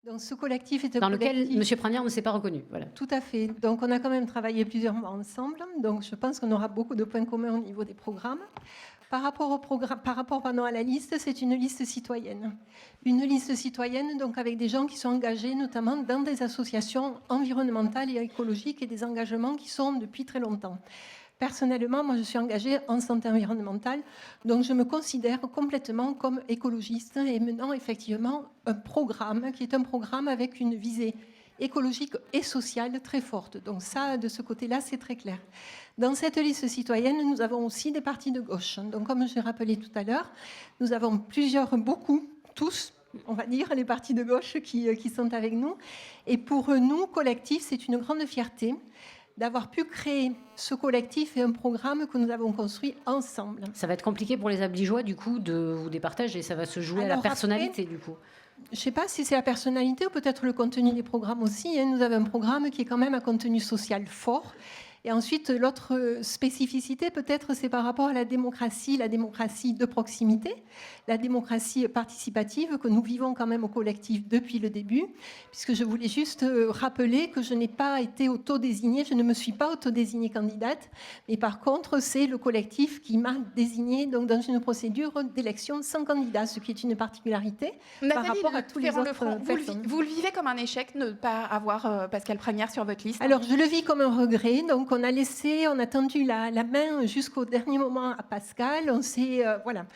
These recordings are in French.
Donc ce collectif est un Dans lequel collectif... M. Pragnard ne s'est pas reconnu. Voilà. Tout à fait. Donc on a quand même travaillé plusieurs mois ensemble. Donc je pense qu'on aura beaucoup de points communs au niveau des programmes. Par rapport à la liste, c'est une liste citoyenne. Une liste citoyenne, donc avec des gens qui sont engagés notamment dans des associations environnementales et écologiques et des engagements qui sont depuis très longtemps. Personnellement, moi, je suis engagée en santé environnementale, donc je me considère complètement comme écologiste et menant effectivement un programme qui est un programme avec une visée écologique et sociale très forte. Donc ça, de ce côté-là, c'est très clair. Dans cette liste citoyenne, nous avons aussi des partis de gauche. Donc comme je l'ai rappelé tout à l'heure, nous avons beaucoup, tous, on va dire, les partis de gauche qui sont avec nous. Et pour nous, collectif, c'est une grande fierté d'avoir pu créer ce collectif et un programme que nous avons construit ensemble. Ça va être compliqué pour les Abligeois, du coup, de vous départager. Ça va se jouer à la personnalité, après, du coup. Je ne sais pas si c'est la personnalité ou peut-être le contenu des programmes aussi. Nous avons un programme qui est quand même à contenu social fort. Et ensuite, l'autre spécificité, peut-être, c'est par rapport à la démocratie de proximité, la démocratie participative que nous vivons quand même au collectif depuis le début, puisque je voulais juste rappeler que je n'ai pas été autodésignée, je ne me suis pas autodésignée candidate, mais par contre, c'est le collectif qui m'a désignée donc, dans une procédure d'élection sans candidat, ce qui est une particularité par rapport à tous les autres personnes. Vous le vivez comme un échec de ne pas avoir Pascale Pragnard sur votre liste? Alors, je le vis comme un regret. Donc, on a tendu la main jusqu'au dernier moment à Pascal. On s'est, voilà,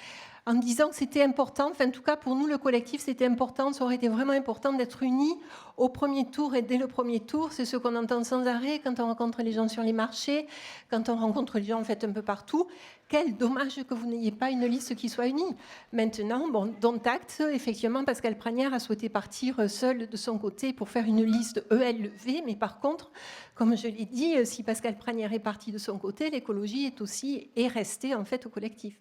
en disant que c'était important. Enfin, en tout cas, pour nous, le collectif, c'était important. Ça aurait été vraiment important d'être unis au premier tour et dès le premier tour. C'est ce qu'on entend sans arrêt quand on rencontre les gens sur les marchés, quand on rencontre les gens, en fait, un peu partout. Quel dommage que vous n'ayez pas une liste qui soit unie. Maintenant, bon, dont acte, effectivement, Pascal Pragnard a souhaité partir seul de son côté pour faire une liste ELV. Mais par contre, comme je l'ai dit, si Pascal Pragnard est parti de son côté, l'écologie est restée en fait au collectif.